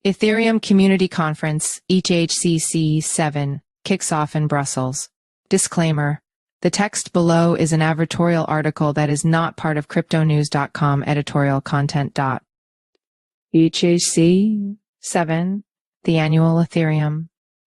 Ethereum Community Conference, EthCC 7, kicks off in Brussels. Disclaimer. The text below is an advertorial article that is not part of cryptonews.com editorial content. EthCC 7, the annual Ethereum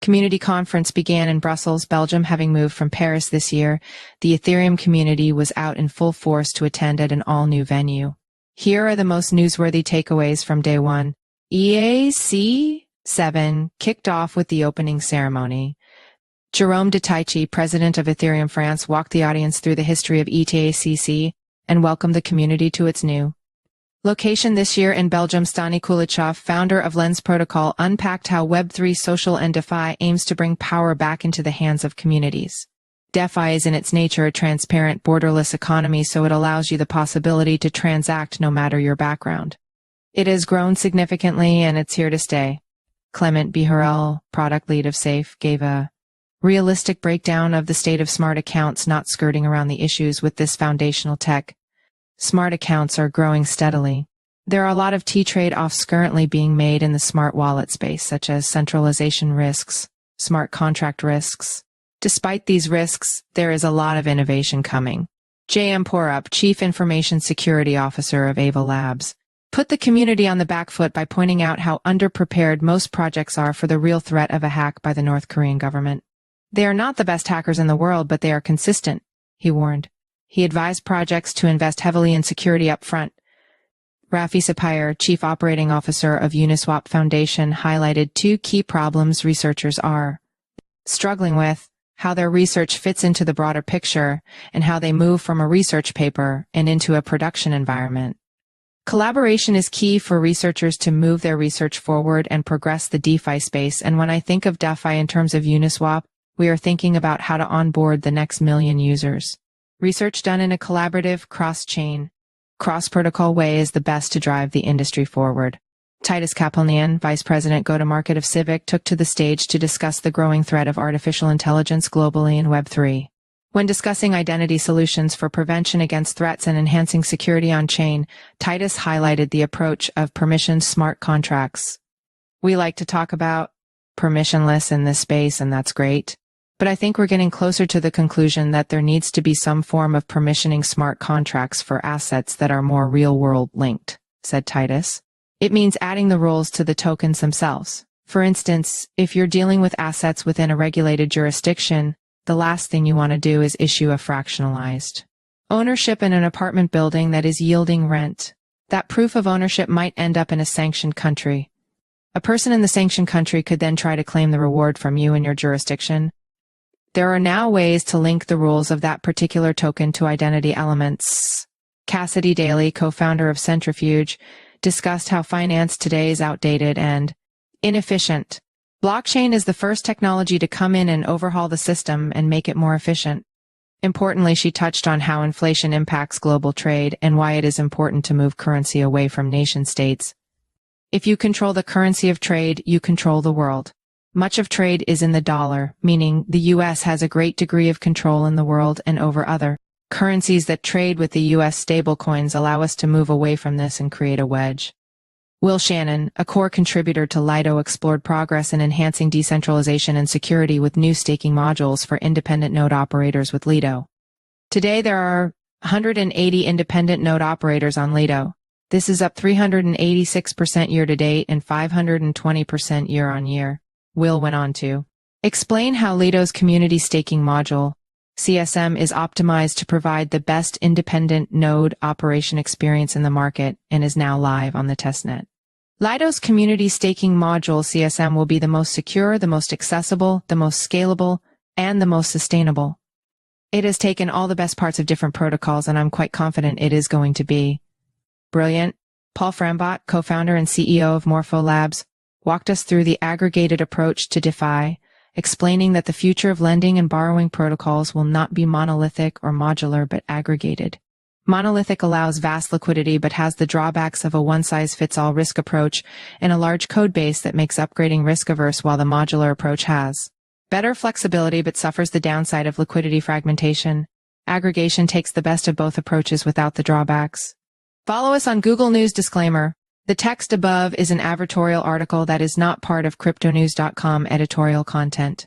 Community Conference began in Brussels, Belgium. Having moved from Paris this year, the Ethereum community was out in full force to attend at an all-new venue. Here are the most newsworthy takeaways from day one. EthCC 7 kicked off with the opening ceremony. Jerome de Tychey, president of Ethereum France, walked the audience through the history of EthCC and welcomed the community to its new location this year in Belgium. Stani Kulechov, founder of Lens Protocol, unpacked how Web3 social and DeFi aims to bring power back into the hands of communities. DeFi is in its nature a transparent, borderless economy, so it allows you the possibility to transact no matter your background. It has grown significantly and it's here to stay. Clement Bihorel, product lead of Safe, gave a realistic breakdown of the state of smart accounts, not skirting around the issues with this foundational tech. Smart accounts are growing steadily. There are a lot of trade-offs currently being made in the smart wallet space, such as centralization risks, smart contract risks. Despite these risks, there is a lot of innovation coming. J.M. Porup, Chief Information Security Officer of Ava Labs, put the community on the back foot by pointing out how underprepared most projects are for the real threat of a hack by the North Korean government. They are not the best hackers in the world, but they are consistent, he warned. He advised projects to invest heavily in security up front. Rafi Sapir, Chief Operating Officer of Uniswap Foundation, highlighted two key problems researchers are struggling with: how their research fits into the broader picture, and how they move from a research paper and into a production environment. Collaboration is key for researchers to move their research forward and progress the DeFi space, and when I think of DeFi in terms of Uniswap, we are thinking about how to onboard the next million users. Research done in a collaborative, cross-chain, cross-protocol way is the best to drive the industry forward. Titus Kapelnian, Vice President Go-to-Market of Civic, took to the stage to discuss the growing threat of artificial intelligence globally in Web3. When discussing identity solutions for prevention against threats and enhancing security on-chain, Titus highlighted the approach of permissioned smart contracts. We like to talk about permissionless in this space, and that's great. But I think we're getting closer to the conclusion that there needs to be some form of permissioning smart contracts for assets that are more real-world linked, said Titus. It means adding the rules to the tokens themselves. For instance, if you're dealing with assets within a regulated jurisdiction, the last thing you want to do is issue a fractionalized ownership in an apartment building that is yielding rent. That proof of ownership might end up in a sanctioned country. A person in the sanctioned country could then try to claim the reward from you in your jurisdiction. There are now ways to link the rules of that particular token to identity elements. Cassidy Daly, co-founder of Centrifuge, discussed how finance today is outdated and inefficient. Blockchain is the first technology to come in and overhaul the system and make it more efficient. Importantly, she touched on how inflation impacts global trade and why it is important to move currency away from nation-states. If you control the currency of trade, you control the world. Much of trade is in the dollar, meaning the U.S. has a great degree of control in the world and over other currencies that trade with the U.S. stablecoins allow us to move away from this and create a wedge. Will Shannon, a core contributor to Lido, explored progress in enhancing decentralization and security with new staking modules for independent node operators with Lido. Today there are 180 independent node operators on Lido. This is up 386% year-to-date and 520% year-on-year. Will went on to explain how Lido's community staking module, CSM, is optimized to provide the best independent node operation experience in the market and is now live on the testnet. Lido's community staking module, CSM, will be the most secure, the most accessible, the most scalable, and the most sustainable. It has taken all the best parts of different protocols, and I'm quite confident it is going to be brilliant. Paul Frambot, co-founder and CEO of Morpho Labs, walked us through the aggregated approach to DeFi, explaining that the future of lending and borrowing protocols will not be monolithic or modular but aggregated. Monolithic allows vast liquidity but has the drawbacks of a one-size-fits-all risk approach and a large code base that makes upgrading risk-averse, while the modular approach has better flexibility but suffers the downside of liquidity fragmentation. Aggregation takes the best of both approaches without the drawbacks. Follow us on Google News. Disclaimer. The text above is an advertorial article that is not part of cryptonews.com editorial content.